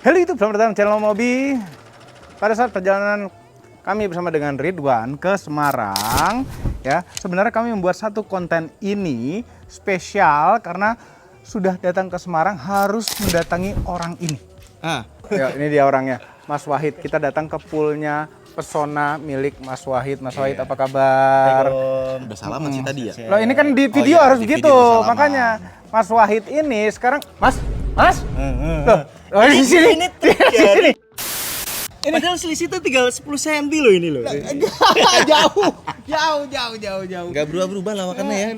Halo YouTube, selamat datang di channel Mobi. Pada saat perjalanan kami bersama dengan Ridwan ke Semarang, ya sebenarnya kami membuat satu konten ini spesial karena sudah datang ke Semarang harus mendatangi orang ini. Ya, ini dia orangnya, Mas Wahid. Kita datang ke poolnya Pesona milik Mas Wahid. Mas Wahid, apa kabar? Udah salaman sih tadi ya? Loh, ini kan di video harus di gitu, video salaman. makanya Mas Wahid ini sekarang, Mas, Loh, di sini, di sini. Padahal selisih itu tinggal 10 cm loh ini loh. Jauh. Nggak berubah-berubah lawakannya ya?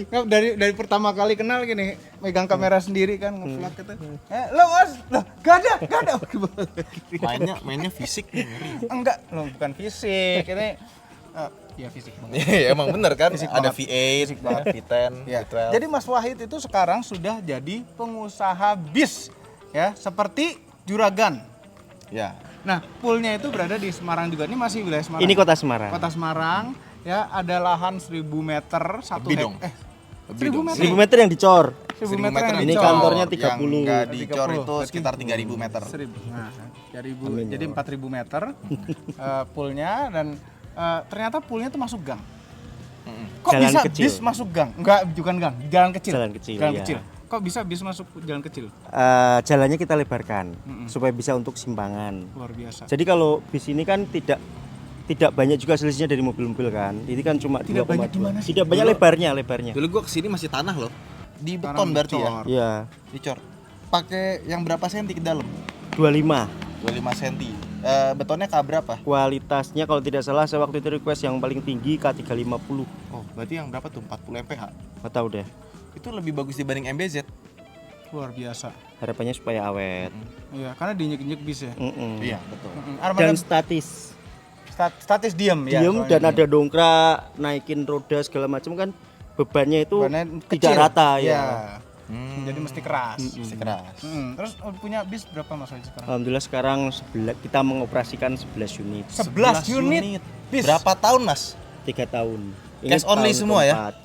Nggak, dari pertama kali kenal gini, megang kamera sendiri kan, nge-vlog gitu. Lo Mas, loh, gak ada. Mainnya fisik nih, ngeri. Enggak, lo bukan fisik, ini ya fisik banget. Iya emang bener kan? Fisik Ada banget. V8, Fisik banget. V10, Ya. V12. Jadi Mas Wahid itu sekarang sudah jadi pengusaha bis, ya seperti Juragan. Ya. Nah, poolnya itu berada di Semarang juga. Ini masih wilayah Semarang. Ini kota Semarang. Kota Semarang, ya ada lahan 1000 meter, satu Lebih dong. Lebih 1000 meter. 1000 meter yang dicor. 1000 meter yang Ini dicor. kantornya Yang 30. nggak dicor 30. itu sekitar 3000 meter. 1000. Nah, Amin, jadi ya. 4000 meter poolnya dan ternyata poolnya itu masuk gang. Kok Jalan bisa kecil. bis masuk gang? Enggak, bukan gang, jalan kecil. Jalan kecil, Jalan iya. kecil. Kok bisa bis masuk jalan kecil? Jalannya kita lebarkan supaya bisa untuk simpangan. Luar biasa. Jadi kalau bis ini kan tidak banyak juga selisihnya dari mobil-mobil kan. Ini kan cuma Tidak 2,2. banyak gimana sih? Tidak banyak lebarnya. Dulu gua kesini masih tanah loh. Di Tanah beton berarti ya? dicor. Iya, Dicor. Pakai yang berapa senti ke dalam? 25. 25 senti. Betonnya K berapa? Kualitasnya kalau tidak salah saya waktu itu request yang paling tinggi K350. Oh, berarti yang berapa tuh? 40 mph. Enggak tahu deh. Itu lebih bagus dibanding MBZ. Luar biasa. Harapannya supaya awet. Iya, karena diinjek-injek bis ya. Iya, betul. Armada Dan statis. statis diam ya. Diem soalnya. dan ada dongkrak, naikin roda segala macam kan bebannya itu Bebannya tidak kecil. rata Iya. ya. Jadi mesti keras. Mesti keras. Terus punya bis berapa Mas Wahid sekarang? Alhamdulillah sekarang kita mengoperasikan 11 unit 11 unit bis. Berapa tahun, Mas? 3 tahun. Cash only tahun semua ya? keempat.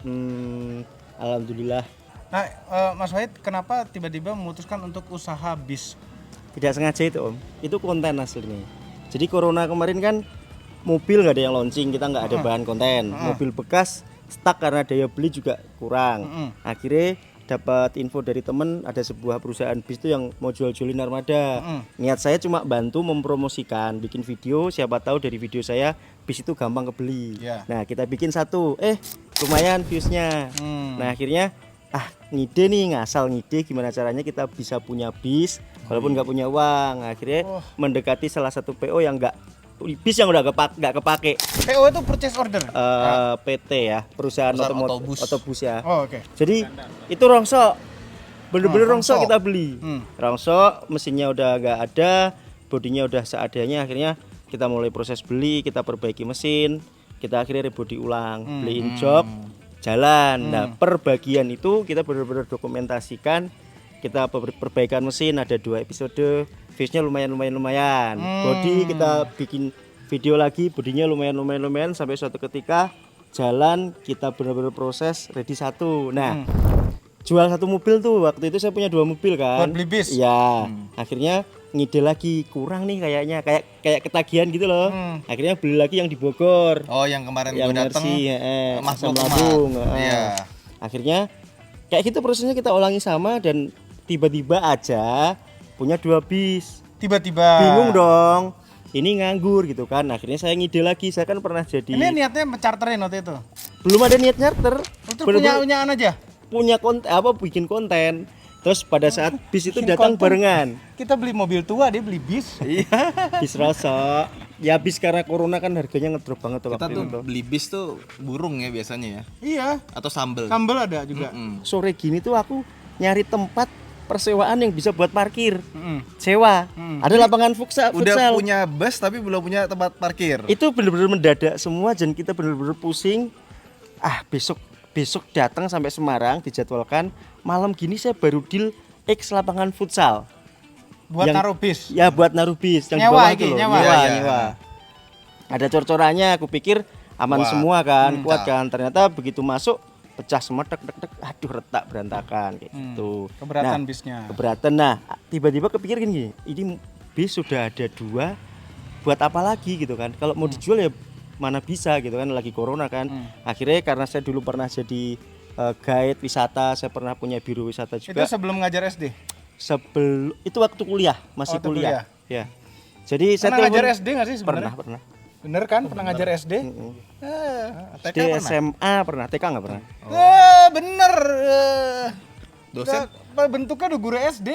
Alhamdulillah Nah, Mas Wahid kenapa tiba-tiba memutuskan untuk usaha bis? tidak sengaja itu Om. Itu konten aslinya. Jadi corona kemarin kan mobil nggak ada yang launching, kita nggak ada bahan konten. Mobil bekas stuck karena daya beli juga kurang. Akhirnya dapat info dari temen ada sebuah perusahaan bis itu yang mau jual-jualin armada. Niat saya cuma bantu mempromosikan, bikin video, siapa tahu dari video saya bis itu gampang kebeli. Ya. Nah kita bikin satu, lumayan viewsnya. Nah akhirnya ngide nih, ngasal ngide gimana caranya kita bisa punya bis walaupun nggak punya uang. Akhirnya mendekati salah satu PO yang bis yang udah nggak kepake. PO itu purchase order. PT ya, perusahaan Perusahaan otobus ya. Oh, oke. Jadi itu rongsok, bener-bener rongsok. rongsok kita beli. Rongsok, mesinnya udah nggak ada, bodinya udah seadanya. Akhirnya kita mulai proses beli, kita perbaiki mesin, kita akhirnya rebody ulang, beliin jok, jalan. Nah per bagian itu kita bener-bener dokumentasikan, kita perbaikan mesin ada 2 episode, viewsnya lumayan. Body kita bikin video lagi, bodinya lumayan sampai suatu ketika jalan kita benar-benar proses ready satu. Nah jual satu mobil tuh, waktu itu saya punya 2 mobil kan. Buat beli bis? Iya. Akhirnya ngide lagi, kurang nih kayaknya, kayak ketagihan gitu loh. Akhirnya beli lagi yang di Bogor. Oh, yang kemarin Yang gue datang Mercy, Mas Asam Bokuma. Lambung. Iya. Akhirnya kayak gitu prosesnya kita ulangi sama dan tiba-tiba aja punya 2 bis. Tiba-tiba. Bingung dong. Ini nganggur gitu kan. Akhirnya saya ngide lagi. Saya kan pernah jadi Ini niatnya mencarterin waktu itu. belum ada niat charter. Itu Bener-bener punyaan aja. punya konten bikin konten. Terus pada saat bis itu Bikin datang konten. barengan. Kita beli mobil tua, dia beli bis. Bis rasa. Ya bis karena corona kan harganya ngedrop banget tuh Kita waktu tuh itu. beli bis tuh burung ya biasanya ya. Iya. Atau sambel. Sambel ada juga. Sore gini tuh aku nyari tempat persewaan yang bisa buat parkir. Mm-mm. Sewa. Ada lapangan futsal. Udah punya bus tapi belum punya tempat parkir. Itu bener-bener mendadak semua dan kita bener-bener pusing. Besok datang sampai Semarang dijadwalkan malam gini saya baru deal X lapangan futsal. Buat Yang- naruh bis. Ya buat naruh bis yang di Nyewa bawah iki, itu loh. nyewa. Nyewa. Ada cor-corannya, aku pikir aman Kuat. semua kan, kuat kan. Ternyata begitu masuk pecah semua tek, aduh retak berantakan kayak gitu. Keberatan Nah, bisnya. Keberatan. Nah, tiba-tiba kepikir gini, ini bis sudah ada 2, buat apa lagi gitu kan? Kalau mau dijual ya mana bisa gitu kan, lagi corona kan. Akhirnya karena saya dulu pernah jadi guide wisata, saya pernah punya biro wisata Itu juga. sebelum ngajar SD. Sebelum itu waktu kuliah, masih Waktu kuliah. Ya. Jadi saya Pernah ngajar telepon- SD nggak sih sebenarnya? Pernah. Bener kan? Pernah ngajar SD? SD, SMA pernah, TK nggak pernah. Bener. Dosen Bentuknya udah guru SD.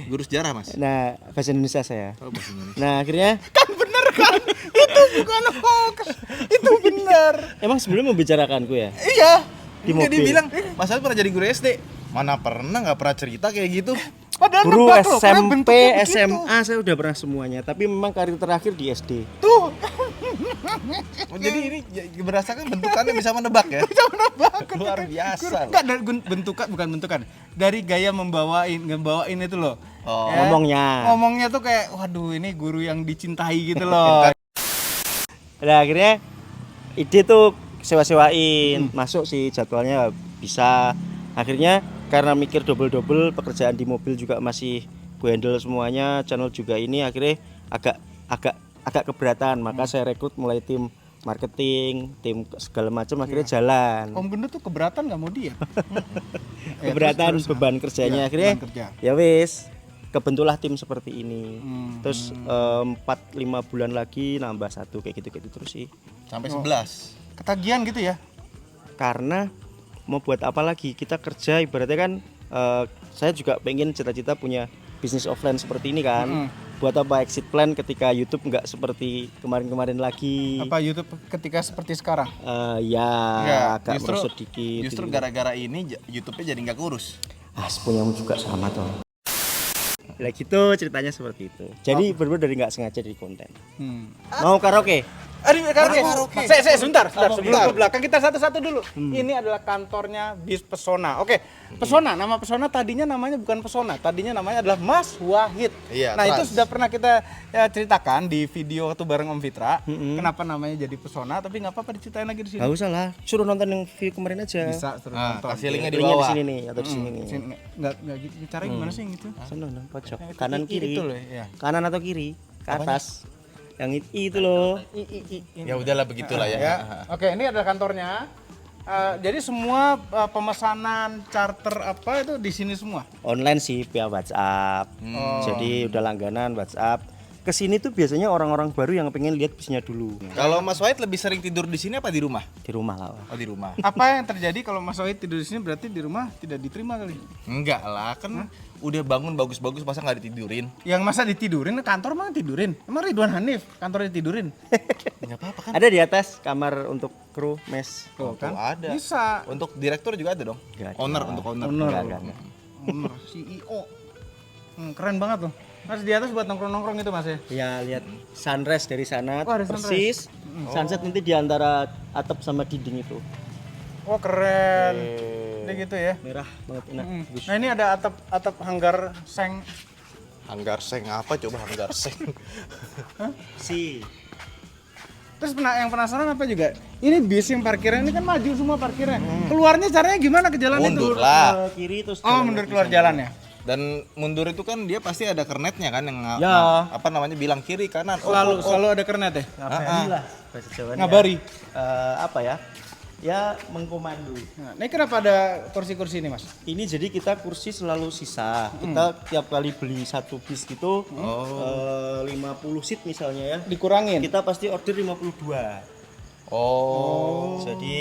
guru sejarah, Mas. Nah, bahasa Indonesia saya. Oh, bahasa Indonesia. Nah, akhirnya Kan bener kan? Itu bukan hoax. Itu bener. emang sebelum membicarakanku ya. Iya. Di Enggak, dia mobil. bilang, Mas Alif pernah jadi guru SD. Mana pernah, nggak pernah cerita kayak gitu. Padahal Guru nebak loh, karena SMP, bentuknya begitu. SMA saya udah pernah semuanya, tapi memang karir terakhir di SD. Tuh, Oh, jadi ini berdasarkan bentukannya bisa menebak ya. bisa menebak. Luar biasa. Enggak, dari bentukan, bukan bentukan. Dari gaya ngebawain itu loh. Oh. Ya, Ngomongnya. Ngomongnya tuh kayak, waduh ini guru yang dicintai gitu loh. Nah, akhirnya ide tuh sewa-sewain, masuk sih jadwalnya bisa. Akhirnya karena mikir double-double, pekerjaan di mobil juga masih gue handle semuanya, channel juga ini, akhirnya agak keberatan, maka saya rekrut mulai tim marketing, tim segala macam, akhirnya jalan. Om Gendut tuh keberatan nggak mau dia. Keberatan terus. beban kerjanya, Iya, akhirnya beban kerja. ya wis kebentuklah tim seperti ini. Terus 4-5 bulan lagi nambah 1 kayak gitu terus sih. Sampai 11. Ketagihan gitu ya. Karena mau buat apa lagi, kita kerja ibaratnya kan saya juga pengen cita-cita punya bisnis offline seperti ini kan. Buat apa exit plan ketika YouTube nggak seperti kemarin-kemarin lagi. Apa YouTube ketika seperti sekarang? Ya Enggak, agak justru- merosot dikit. Justru gitu. gara-gara ini YouTube-nya jadi nggak kurus. Punyamu juga sama toh. Lah gitu ceritanya seperti itu. Jadi bener-bener dari nggak sengaja dari konten. Mau karaoke? Aduh, karaoke. Saya sebentar, sebelum bentar. ke belakang kita satu-satu dulu. Ini adalah kantornya Bis Pesona. Oke, Pesona, nama Pesona tadinya namanya bukan Pesona, tadinya namanya adalah Mas Wahid. Iya, Nah, Trans. itu sudah pernah kita ceritakan di video waktu bareng Om Fitra. Kenapa namanya jadi Pesona, tapi nggak apa-apa diceritain lagi di sini. Nggak usah lah, suruh nonton yang video kemarin aja. Bisa terus Nah, nonton. kasih linknya di Linknya di bawah. sini nih atau di sini nih. Sini, nggak gitu. Caranya gimana sih yang gitu? Sana dong, pojok. Yang itu Kanan I kiri. itu loh, ya. Kanan atau kiri? Ke atas. Yang itu loh. Ya udahlah begitulah ya. Ya. Oke, ini adalah kantornya. Jadi semua pemesanan charter apa itu di sini semua. Online sih via WhatsApp. Jadi udah langganan WhatsApp. Kesini tuh biasanya orang-orang baru yang pengen lihat bisnya dulu. Kalau Mas Wahid lebih sering tidur di sini apa di rumah? Di rumah lah. Oh, di rumah. Apa yang terjadi kalau Mas Wahid tidur di sini berarti di rumah tidak diterima kali? Enggak lah, kan udah bangun bagus-bagus masa nggak ditidurin? Yang masa ditidurin, kantor mana tidurin? Emang Ridwan Hanif kantornya tidurin? Enggak apa-apa kan? Ada di atas kamar untuk kru mes. Tuh, ada. Bisa. Untuk direktur juga ada dong. Nggak ada. Owner, untuk owner. Enggak. Owner, CEO. Keren banget tuh. Mas di atas buat nongkrong-nongkrong itu Mas ya? Ya lihat sunrise dari sana Oh, ada persis. Sunset nanti di antara atap sama dinding itu. Oh keren. Ini gitu ya. Merah banget enak. Bagus. Nah ini ada atap hanggar seng. Hanggar seng apa coba hanggar seng? Si. Terus yang penasaran apa juga? Ini bis yang parkirnya ini kan maju semua parkirnya. Keluarnya caranya gimana ke jalan itu? Mundur lah. Ke kiri terus Oh jalan mundur lagi keluar sana. jalan ya? Dan mundur itu kan dia pasti ada kernetnya kan yang Ya. apa namanya bilang kiri kanan. Selalu ada kernet ya? Inilah bahasa Jawanya. Ngabari. Apa ya? Ya mengkomando. Nah, ini kenapa ada kursi-kursi ini Mas? Ini jadi kita kursi selalu sisa. Kita tiap kali beli satu bis gitu 50 seat misalnya ya. Dikurangin. Kita pasti order 52. Jadi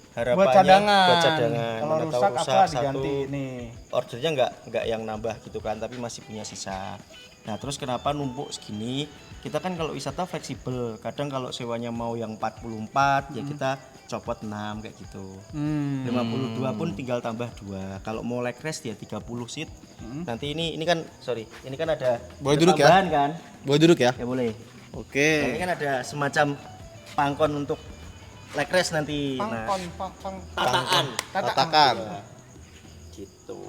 harapannya Buat cadangan. buat cadangan. Kalau Mana tahu rusak apa satu, diganti ini. ordernya nggak yang nambah gitu kan, tapi masih punya sisa. Nah terus kenapa numpuk segini? Kita kan kalau wisata fleksibel, kadang kalau sewanya mau yang 44 ya kita copot 6 kayak gitu. 52 pun tinggal tambah 2. Kalau mau leg rest ya 30 seat. Nanti ini kan ini kan ada Boleh duduk ya? tambahan kan? Boleh duduk ya? Ya boleh. Oke. Nah, ini kan ada semacam pangkon untuk leg rest nanti. Tataan. Tatakan. Gitu.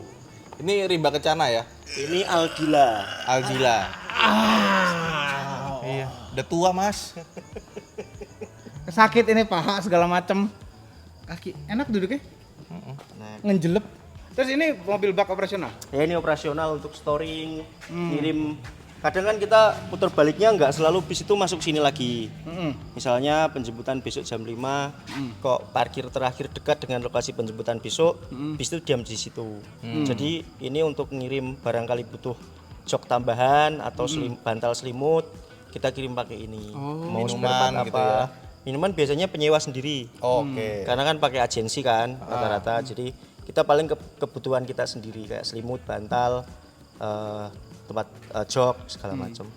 Ini rimba kencana ya? Ini Algila. Algila. Iya. Udah tua mas. Sakit ini paha segala macem. Enak duduknya. Nah, Ngejelep. Terus ini mobil bak operasional. ya ini operasional untuk storing, ngirim. Kadang kan kita putar baliknya nggak selalu bis itu masuk sini lagi. Misalnya penjemputan besok jam 5, kok parkir terakhir dekat dengan lokasi penjemputan besok, bis itu diam di situ. Jadi ini untuk ngirim barangkali butuh jok tambahan atau bantal selimut, kita kirim pakai ini. Mau Minuman gitu ya. Minuman biasanya penyewa sendiri. Oke. Karena kan pakai agensi kan rata-rata. Jadi kita paling kebutuhan kita sendiri kayak selimut, bantal, tempat jok segala macam.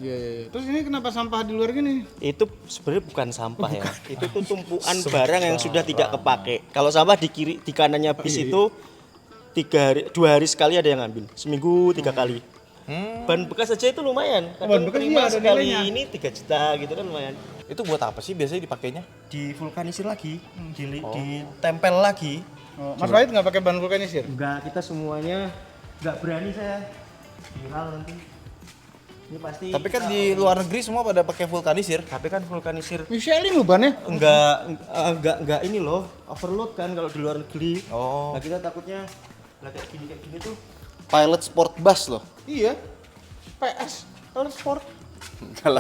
Iya. Terus ini kenapa sampah di luar gini? Itu sebenarnya bukan sampah ya. Itu tuh tumpuan barang yang sudah tidak kepake. Kalau sampah di kiri di kanannya bis itu 2 hari sekali ada yang ngambil. Seminggu 3 kali. Ban bekas aja itu lumayan. Ban bekas terima iya, ada sekali nilainya. ini 3 juta gitu kan lumayan. Itu buat apa sih biasanya dipakainya? Di vulkanisir lagi, ditempel lagi. Mas Wahid nggak pakai ban vulkanisir? Enggak, kita semuanya enggak berani saya. Viral nanti. Ini pasti. Tapi kan di luar negeri semua pada pakai vulkanisir. tapi kan vulkanisir Michelin loh bannya. enggak ini loh, overload kan kalau di luar negeri. Oh. Nah, kita takutnya lah kayak gini tuh. Pilot sport bus loh. Iya. PS. Kalau sport.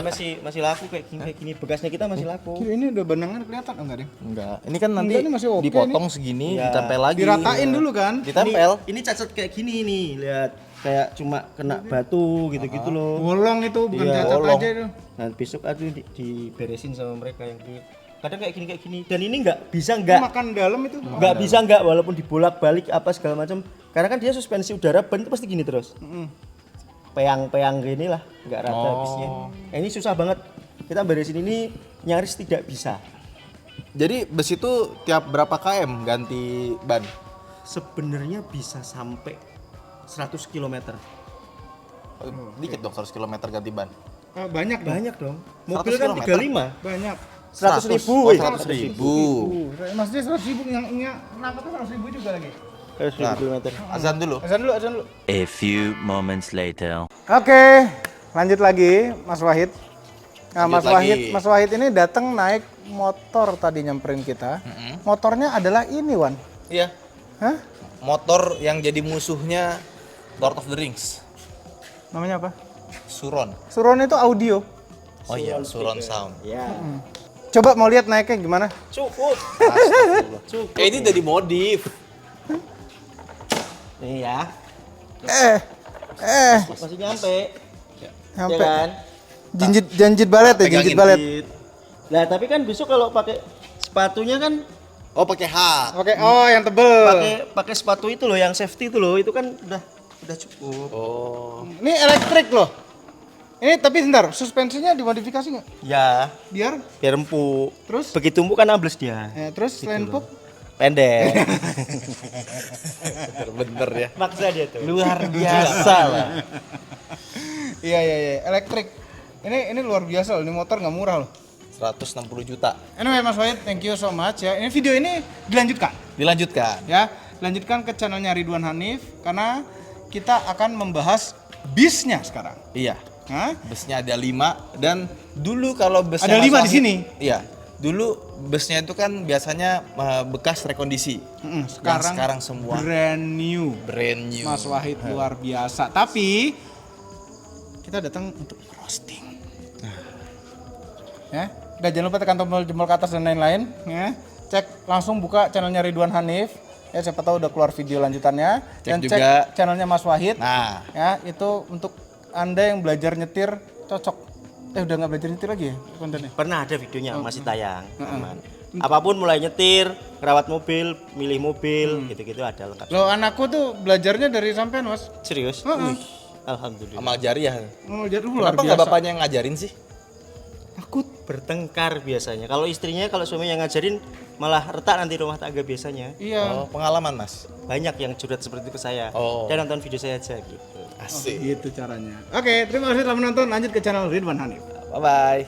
Masih laku kayak gini, bekasnya kita masih laku. Kira ini udah benangan kelihatan enggak deh? Enggak. Ini kan nanti Enggak, ini masih oke dipotong segini, Iya. ditempel lagi. Diratain dulu kan? Ditempel. Ini cacat kayak gini nih, lihat kayak cuma kena batu gitu-gitu loh. Bolong itu bukan Iya, cacat bolong. aja itu. Nah, besok aja diberesin sama mereka yang di kadang kayak gini. Dan ini nggak bisa nggak Makan dalam itu. nggak walaupun dibolak-balik apa segala macam. Karena kan dia suspensi udara ban itu pasti gini terus. Peyang-peyang gini lah, nggak rata habisnya. Ini susah banget. Kita beresin ini nyaris tidak bisa. Jadi bus itu tiap berapa km ganti ban? Sebenarnya bisa sampai 100 km. Dikit dong 100 km ganti ban. Banyak dong. Banyak dong. 100 Mobil kan kilometer? 35. Banyak. 100.000. Oh, 100.000. Maksudnya 100.000 yang kenapa tuh 100.000 juga lagi? 100.000 km. Azan dulu. Azan dulu. A few moments later. Oke, lanjut lagi Mas Wahid. Nah, Lanjut Mas Wahid ini datang naik motor tadi nyamperin kita. Motornya adalah ini, Wan. Iya. Hah? Motor yang jadi musuhnya Lord of the Rings. Namanya apa? Suron. Suron itu audio. Oh iya, Suron Sound. Ya. Coba mau lihat naiknya gimana? Cukup. Astagfirullah. Ini udah dimodif. Nih ya. Masih nyampe. Sampai Ya kan? janjit balet ya, janjit balet. Nah, tapi kan besok kalau pakai sepatunya kan Oh, pakai H. Oke, oh yang tebel. pakai sepatu itu loh yang safety itu loh, itu kan udah cukup. Oh. Ini elektrik loh. Ini tapi bentar, suspensinya dimodifikasi nggak? Ya, Biar empuk. terus Begitu empuk kan ambles dia. terus selain empuk Pendek. Bener ya. Maksa dia tuh. Luar biasa lah. Iya, elektrik. Ini luar biasa loh, ini motor nggak murah loh. 160 juta. Anyway Mas Wahid, thank you so much ya. Ini video ini dilanjutkan Dilanjutkan. ya. Lanjutkan ke channelnya Ridwan Hanif karena kita akan membahas bisnya sekarang. Iya. Hah? Busnya ada 5 dan dulu kalau busnya Ada Mas 5 di Wahid- sini? Iya. Dulu busnya itu kan biasanya bekas rekondisi. Sekarang semua brand new. brand new. Mas Wahid luar biasa. Tapi kita datang untuk roasting. Ya, udah jangan lupa tekan tombol jempol ke atas dan lain-lain. Ya, cek langsung buka channelnya Ridwan Hanif. Ya, siapa tahu udah keluar video lanjutannya. Cek Dan juga cek channelnya Mas Wahid. Nah, Ya, itu untuk Anda yang belajar nyetir cocok. Udah nggak belajar nyetir lagi ya kontennya? Pernah ada videonya masih tayang. Aman. Apapun mulai nyetir, ngerawat mobil, milih mobil, gitu-gitu ada lengkap. Loh, anakku tuh belajarnya dari sampean, Mas. Serius? Heeh. Wih, alhamdulillah. amal jariah. Oh, jadi luar Kenapa nggak biasa. bapaknya yang ngajarin sih? Takut. Bertengkar biasanya. Kalau istrinya, kalau suaminya ngajarin malah retak nanti rumah tangga biasanya. Iya. Oh, pengalaman Mas. Banyak yang curhat seperti itu ke saya. Oh. Dan nonton video saya aja gitu. Asik. Gitu caranya. Oke, terima kasih telah menonton. Lanjut ke channel Ridwan Hanif. Bye bye.